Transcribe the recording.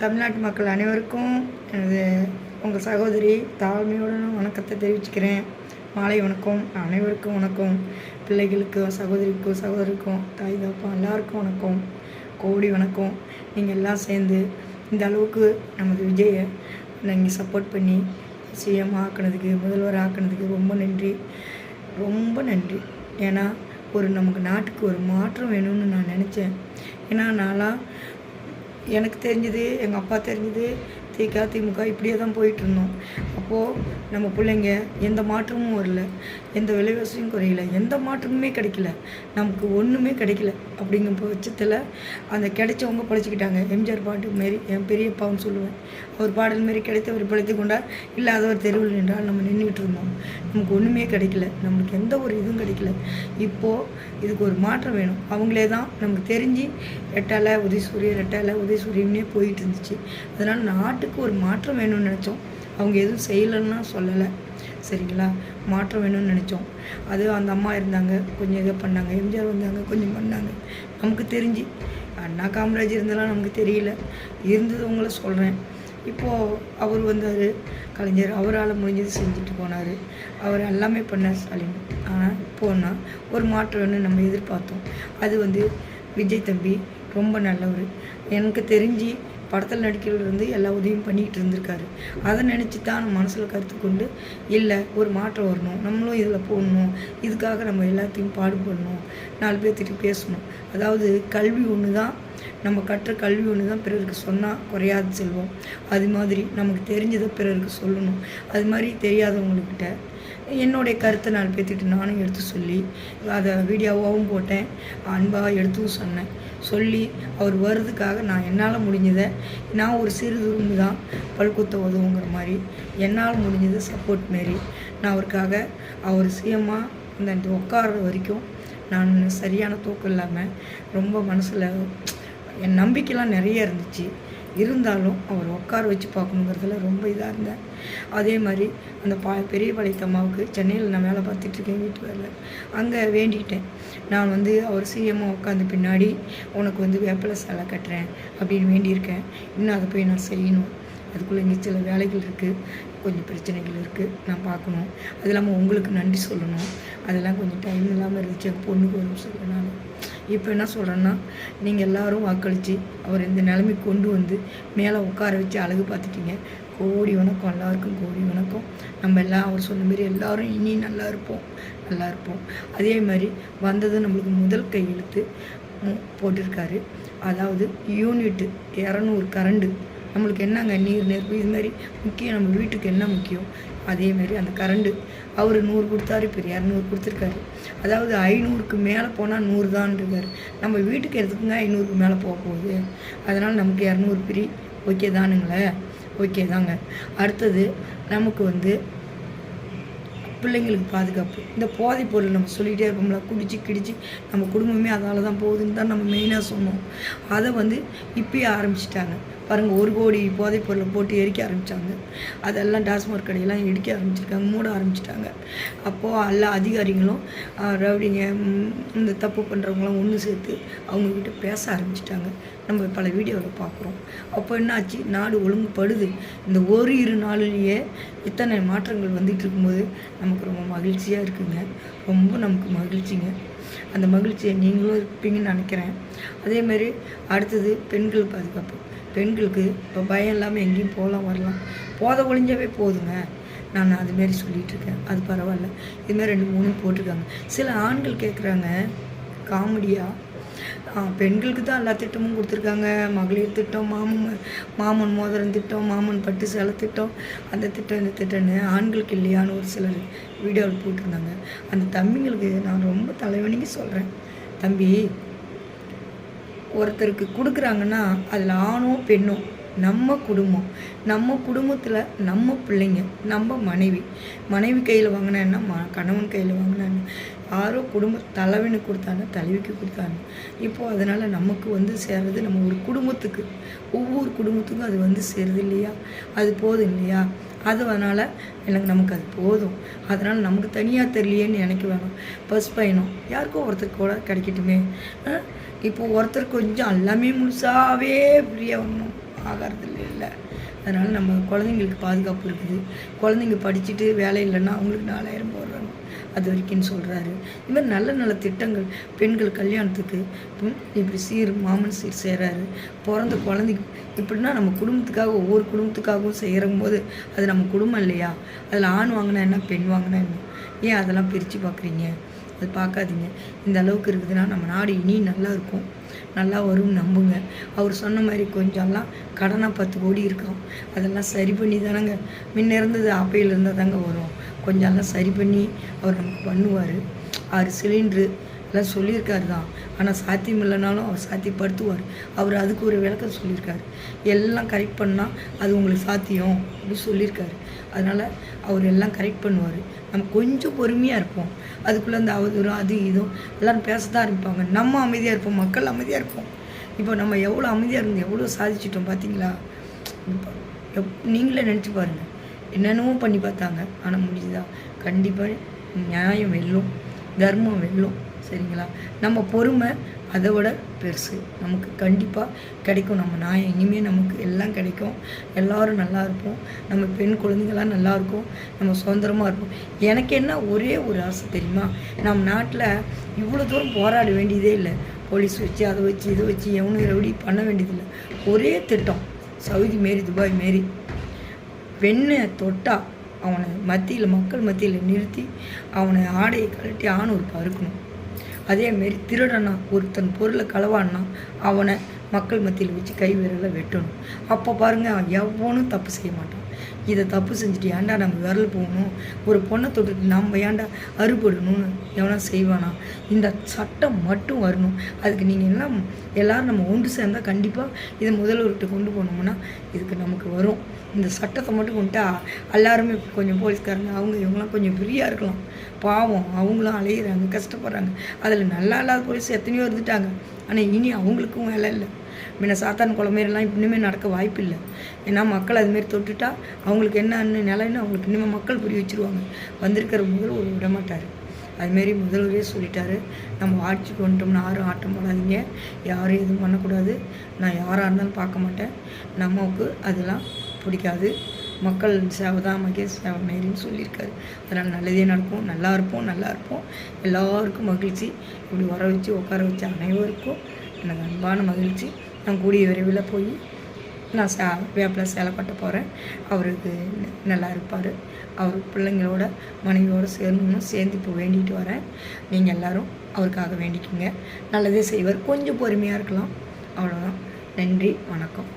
தமிழ்நாட்டு மக்கள் அனைவருக்கும் எனது உங்கள் சகோதரி தாழ்மையுடன் வணக்கத்தை தெரிவிச்சுக்கிறேன். மாலை வணக்கம். அனைவருக்கும் வணக்கம். பிள்ளைகளுக்கும் சகோதரிக்கும் தாய் தப்பா எல்லாருக்கும் வணக்கம், கோடி வணக்கம். நீங்கள் எல்லாம் சேர்ந்து இந்த அளவுக்கு நமது விஜயை நீங்கள் சப்போர்ட் பண்ணி சிஎம் ஆக்கினதுக்கு, முதல்வர் ஆக்கினதுக்கு ரொம்ப நன்றி, ரொம்ப நன்றி. ஏன்னா நமக்கு நாட்டுக்கு ஒரு மாற்றம் வேணும்னு நான் நினச்சேன். ஏன்னா நான்லாம் எனக்கு தெரிஞ்சது, எங்கள் அப்பா தெரிஞ்சது திமுக இப்படியே தான் போயிட்டுருந்தோம். அப்போது நம்ம பிள்ளைங்க எந்த மாற்றமும் வரல, எந்த விலைவாசியும் குறையல, எந்த மாற்றமுமே கிடைக்கல, நமக்கு ஒன்றுமே கிடைக்கல. அப்படிங்கிற பட்சத்தில் அந்த கிடைச்சவங்க பழிச்சிக்கிட்டாங்க. எம்ஜிஆர் பாட்டு மாரி என் பெரியப்பான்னு சொல்லுவேன், அவர் பாடல் மாரி கிடைத்தவர் பிழைத்து கொண்டார், இல்லாதவர் தெருவில் நின்றால் நம்ம நின்றுக்கிட்டு இருந்தோம். நமக்கு ஒன்றுமே கிடைக்கல, நம்மளுக்கு எந்த ஒரு இதுவும் கிடைக்கல. இப்போது இதுக்கு ஒரு மாற்றம் வேணும். அவங்களே தான் நமக்கு தெரிஞ்சு ரெட்டாலை உதயசூரியன்னே போயிட்டு இருந்துச்சு. அதனால் நாட்டுக்கு ஒரு மாற்றம் வேணும்னு நினச்சோம். அவங்க எதுவும் செய்யலைன்னா சொல்லலை, சரிங்களா? மாற்றம் வேணும்னு நினச்சோம். அது அந்த அம்மா இருந்தாங்க, கொஞ்சம் இதை பண்ணாங்க. எம்ஜிஆர் வந்தாங்க, கொஞ்சம் பண்ணாங்க. நமக்கு தெரிஞ்சு அண்ணா காமராஜ் இருந்தாலும் நமக்கு தெரியல, இருந்தவங்கள சொல்கிறேன். இப்போது அவர் வந்தார், கலைஞர், அவரால் முடிஞ்சது செஞ்சுட்டு போனார். அவர் எல்லாமே பண்ணார் ஸ்டாலின். ஆனால் இப்போன்னா ஒரு மாற்றம் வேணும்னு நம்ம எதிர்பார்த்தோம். அது விஜய் தம்பி ரொம்ப நல்லவர். எனக்கு தெரிஞ்சு படத்தில் நடிக்கிறதுலேருந்து எல்லா உதவியும் பண்ணிக்கிட்டு இருந்திருக்காரு. அதை நினச்சி தான் நம்ம மனசில் கருத்து கொண்டு, இல்லை ஒரு மாற்றம் வரணும், நம்மளும் இதில் போடணும், இதுக்காக நம்ம எல்லாத்தையும் பாடுபடணும், 4 பேர்த்திட்டு பேசணும். அதாவது கல்வி ஒன்று தான், நம்ம கற்ற கல்வி ஒன்று தான் பிறருக்கு சொன்னால் குறையாது செல்வம். அது மாதிரி நமக்கு தெரிஞ்சதை பிறருக்கு சொல்லணும். அது மாதிரி தெரியாதவங்கக்கிட்ட என்னுடைய கருத்தை 4 பேர்த்திட்டு நானும் எடுத்து சொல்லி அதை வீடியோவாகவும் போட்டேன், அன்பாக எடுத்தும் சொன்னேன். சொல்லி அவர் வர்றதுக்காக நான் என்னால் முடிஞ்சதை, நான் ஒரு சிறு துரும்பு தான் பல்குத்த உதவுங்கிற மாதிரி என்னால் முடிஞ்சதை சப்போர்ட் மாரி நான் அவருக்காக, அவர் சிஎம்மாக இந்த உட்கார்ற வரைக்கும் நான் சரியான தூக்கம் இல்லாமல் ரொம்ப மனசில் என் நம்பிக்கைலாம் நிறைய இருந்துச்சு. இருந்தாலும் அவர் உட்கார வச்சு பார்க்கணுங்கிறதுல ரொம்ப இதாக இருந்தேன். அதே மாதிரி அந்த பெரிய பாளையத்தம்மாவுக்கு சென்னையில் நான் வேலை பார்த்துட்ருக்கேன், வீட்டு வேலை. அங்கே வேண்டிக்கிட்டேன், நான் அவர் சிஎம்மாக உட்காந்து பின்னாடி உனக்கு வேப்பிலை சேலை கட்டுறேன் அப்படின்னு வேண்டியிருக்கேன். இன்னும் அதை போய் நான் செய்யணும். அதுக்குள்ளே இங்கே சில வேலைகள் இருக்குது, கொஞ்சம் பிரச்சனைகள் இருக்குது, நான் பார்க்கணும். அது இல்லாமல் உங்களுக்கு நன்றி சொல்லணும். அதெல்லாம் கொஞ்சம் டைம் இல்லாமல் இருந்துச்சு. எங்கள் பொண்ணுக்கு ஒரு சொல்லனால இப்போ என்ன சொல்கிறேன்னா, நீங்கள் எல்லோரும் வாக்களித்து அவர் இந்த நிலைமைக்கு கொண்டு வந்து மேலே உட்கார வச்சு அழகு பார்த்துட்டீங்க. கோடி வணக்கம், எல்லாருக்கும் கோடி வணக்கம். நம்ம எல்லாம் அவர் சொன்ன மாரி எல்லோரும் இனி நல்லா இருப்போம். அதே மாதிரி வந்தது நம்மளுக்கு முதல் கையெழுத்து போட்டிருக்காரு. அதாவது யூனிட்டு 200 கரண்டு. நம்மளுக்கு என்னங்க நீர் நெருப்பு இது மாதிரி முக்கியம், நம்ம வீட்டுக்கு என்ன முக்கியம், அதேமாரி அந்த கரண்டு அவர் 100 கொடுத்தாரு, இப்போ 200 கொடுத்துருக்காரு. அதாவது 500க்கு மேலே போனால் 100 தான் இருக்கார். நம்ம வீட்டுக்கு எடுத்துக்கோங்க, 500க்கு மேலே போக போகுது. அதனால் நமக்கு 200 ஃப்ரீ. ஓகே தானுங்களே? ஓகே தாங்க. அடுத்தது நமக்கு பிள்ளைங்களுக்கு பாதுகாப்பு. இந்த போதைப் பொருள் நம்ம சொல்லிகிட்டே இருக்கோம்ல, கிடிச்சு நம்ம குடும்பமே அதால் தான் போகுதுன்னு தான் நம்ம மெயினாக சொன்னோம். அதை இப்பயே ஆரம்பிச்சிட்டாங்க பாருங்கள். 1 கோடி போதைப் பொருளை போட்டு எரிக்க ஆரம்பித்தாங்க. அதெல்லாம் டாஸ்மாக் கடையெல்லாம் இடிக்க ஆரம்பிச்சிருக்காங்க, மூட ஆரம்பிச்சிட்டாங்க. அப்போது எல்லா அதிகாரிகளும் ரவுடிங்க, இந்த தப்பு பண்ணுறவங்களாம் ஒன்று சேர்த்து அவங்கக்கிட்ட பேச ஆரம்பிச்சிட்டாங்க. நம்ம பல வீடியோவில் பார்க்குறோம். அப்போ என்னாச்சு, நாடு ஒழுங்குபடுது. இந்த 1-2 நாளிலேயே இத்தனை மாற்றங்கள் வந்துட்டு இருக்கும்போது நமக்கு ரொம்ப மகிழ்ச்சியாக இருக்குங்க. ரொம்ப நமக்கு மகிழ்ச்சிங்க. அந்த மகிழ்ச்சியை நீங்களும் இருப்பீங்கன்னு நினைக்கிறேன். அதேமாரி அடுத்தது பெண்கள் பாதுகாப்பு. பெண்களுக்கு இப்போ பயம் இல்லாமல் எங்கேயும் போகலாம் வரலாம். போதை ஒழிஞ்சவே போதுங்க. நான் அதுமாரி சொல்லிகிட்ருக்கேன். அது பரவாயில்ல. இதுமாரி 2-3 போட்டிருக்காங்க. சில ஆண்கள் கேட்குறாங்க காமெடியாக, பெண்களுக்கு தான் எல்லா திட்டமும் கொடுத்துருக்காங்க. மகளிர் திட்டம், மாமன் மோதிரம் திட்டம், மாமன் பட்டு சேலை திட்டம், அந்த திட்டம் இந்த திட்டம்னு ஆண்களுக்கு இல்லையான்னு ஒரு சிலர் வீடியோவில் போட்டிருந்தாங்க. அந்த தம்பிங்களுக்கு நான் ரொம்ப தலைவணிக்கு சொல்கிறேன், தம்பி, ஒருத்தருக்கு கொடுக்குறாங்கன்னா அதில் ஆணோ பெண்ணோ நம்ம குடும்பத்தில் நம்ம பிள்ளைங்க, நம்ம மனைவி கையில் வாங்கினா என்ன, கணவன் கையில் வாங்கினா என்ன, யாரோ குடும்ப தலைவனுக்கு கொடுத்தாங்க, தலைவிக்கு கொடுத்தாங்க. இப்போது அதனால் நமக்கு வந்து சேர்றது நம்ம ஒரு குடும்பத்துக்கு, ஒவ்வொரு குடும்பத்துக்கும் அது வந்து சேருது இல்லையா? அது போதும் இல்லையா? அதனால் நமக்கு அது போதும். அதனால் நமக்கு தனியாக தெரியலையேன்னு நினைக்க வேணாம். பஸ் பயணம் யாருக்கோ ஒருத்தருக்கு கூட கிடைக்கட்டுமே. இப்போது ஒருத்தர் கொஞ்சம் எல்லாமே முழுசாகவே ஃப்ரீயாக ஒன்றும் ஆகிறது இல்லை. அதனால் நம்ம குழந்தைங்களுக்கு பாதுகாப்பு இருக்குது. குழந்தைங்க படிச்சுட்டு வேலை இல்லைன்னா அவங்களுக்கு 4000 போடுறாங்க, அது வரைக்கும்னு சொல்கிறாரு. இது மாதிரி நல்ல நல்ல திட்டங்கள் பெண்கள் கல்யாணத்துக்கு இப்படி மாமன் சீர் செய்கிறாரு. பிறந்த குழந்தைக்கு இப்படின்னா நம்ம குடும்பத்துக்காக ஒவ்வொரு குடும்பத்துக்காகவும் செய்கிறம்போது அது நம்ம குடும்பம் இல்லையா? அதில் ஆண் வாங்கினா என்ன, பெண் வாங்கினா என்ன? ஏன் அதெல்லாம் பிரித்து பார்க்குறீங்க? அது பார்க்காதீங்க. இந்த அளவுக்கு இருக்குதுன்னா நம்ம நாடு இனி நல்லா இருக்கும், நல்லா வரும்னு நம்புங்க. அவர் சொன்ன மாதிரி கொஞ்சம்லாம் கடனாக 10 கோடி இருக்கும், அதெல்லாம் சரி பண்ணி தானேங்க. முன்ன இருந்தது ஆப்பையில் இருந்தால் தாங்க வரும். கொஞ்சம்லாம் சரி பண்ணி அவர் நமக்கு பண்ணுவார். 6 சிலிண்ட்ரு எல்லாம் சொல்லியிருக்காரு தான். ஆனால் சாத்தியம் இல்லைனாலும் அவர் சாத்தியப்படுத்துவார். அவர் அதுக்கு ஒரு விளக்கம் சொல்லியிருக்காரு. எல்லாம் கரெக்ட் பண்ணால் அது உங்களுக்கு சாத்தியம் அப்படின்னு சொல்லியிருக்காரு. அதனால் அவர் எல்லாம் கரெக்ட் பண்ணுவார். நம்ம கொஞ்சம் பொறுமையாக இருப்போம். அதுக்குள்ளே அந்த அவதூறும் அது இதுவும் எல்லோரும் பேச தான் ஆரம்பிப்பாங்க. நம்ம அமைதியாக இருப்போம், மக்கள் அமைதியாக இருப்போம். இப்போ நம்ம எவ்வளோ அமைதியாக இருந்து எவ்வளோ சாதிச்சிட்டோம் பார்த்தீங்களா? நீங்களே நினச்சி பாருங்கள். என்னென்னவோ பண்ணி பார்த்தாங்க, ஆனால் முடிஞ்சுதா? கண்டிப்பாக நியாயம் வெல்லும், தர்மம் வெல்லும். சரிங்களா? நம்ம பொறுமை அதை விட பெருசு. நமக்கு கண்டிப்பாக கிடைக்கும். நம்ம நியாயம் இனிமேல் நமக்கு எல்லாம் கிடைக்கும். எல்லோரும் நல்லா இருப்போம். நம்ம பெண் குழந்தைங்களாம் நல்லாயிருக்கும். நம்ம சுதந்திரமாக இருப்போம். எனக்கு என்ன ஒரே ஒரு ஆசை தெரியுமா? நம்ம நாட்டில் இவ்வளோ தூரம் போராட வேண்டியதே இல்லை. போலீஸ் வச்சு அதை வச்சு இதை வச்சு எவனும் ரவுடி பண்ண வேண்டியதில்லை. ஒரே திட்டம், சவுதி மாரி துபாய் மாரி பெண்ணை தொட்டா அவனை மத்தியில் மக்கள் மத்தியில் நிறுத்தி அவனை ஆடையை கழட்டி ஆணூர் பருக்கணும். அதேமாரி திருடனா ஒருத்தன் பொருளை களவானா அவனை மக்கள் மத்தியில் வச்சு கை விரலை வெட்டணும். அப்போ பாருங்கள், அவன் எவனும் தப்பு செய்ய மாட்டான். இதை தப்பு செஞ்சுட்டு ஏன்டா நம்ம விரல் போகணும், ஒரு பொண்ணை தொட்டுட்டு நம்ம ஏன்டா அறுபடணும்னு எவனா செய்வானா? இந்த சட்டம் மட்டும் வரணும். அதுக்கு நீங்கள் எல்லோரும் நம்ம ஒன்று சேர்ந்தால் கண்டிப்பாக இதை முதல்வர்கிட்ட கொண்டு போனோம்னா இதுக்கு நமக்கு வரும். இந்த சட்டத்தை மட்டும் கொண்டுட்டா எல்லாருமே கொஞ்சம் போலீஸ்காரங்க அவங்க இவங்களாம் கொஞ்சம் ஃப்ரீயாக இருக்கலாம். பாவம் அவங்களும் அலையிறாங்க, கஷ்டப்படுறாங்க. அதில் நல்லா இல்லாத போலீஸ் எத்தனையோ இருந்துட்டாங்க. ஆனால் இனி அவங்களுக்கும் வேலை இல்லை. முன்ன சாத்தான குழம்பேரெல்லாம் இன்னுமே நடக்க வாய்ப்பு இல்லை. ஏன்னா மக்கள் அதுமாரி தொட்டுட்டா அவங்களுக்கு என்னன்னு நிலைன்னு அவங்களுக்கு இன்னுமே மக்கள் புரிய வச்சுருவாங்க. வந்திருக்கிற முதல் ஒரு விட மாட்டார். அதுமாரி முதல்வரே சொல்லிட்டாரு, நம்ம ஆட்சிக்கு வந்துட்டோம்னா யாரும் ஆட்டம் போடாதீங்க, யாரும் எதுவும் பண்ணக்கூடாது. நான் யாராக இருந்தாலும் பார்க்க மாட்டேன். நமக்கு அதெல்லாம் பிடிக்காது. மக்கள் சேவை தான் மகேஷ் சேவை மாரின்னு சொல்லியிருக்காரு. அதனால் நல்லதே நடக்கும், நல்லா இருப்போம். எல்லாருக்கும் மகிழ்ச்சி. இப்படி வர வச்சு உட்கார வச்சு அனைவருக்கும் எனக்கு அன்பான மகிழ்ச்சி. நான் கூடிய விரைவில் போய் நான் வேப்பில் சேலை கட்ட போகிறேன். அவருக்கு நல்லா இருப்பார். அவர் பிள்ளைங்களோட மனைவியோடு சேர்ந்து இப்போ வேண்டிட்டு வரேன். நீங்கள் எல்லோரும் அவருக்காக வேண்டிக்குங்க. நல்லதே செய்வார். கொஞ்சம் பொறுமையாக இருக்கலாம், அவ்வளோதான். நன்றி, வணக்கம்.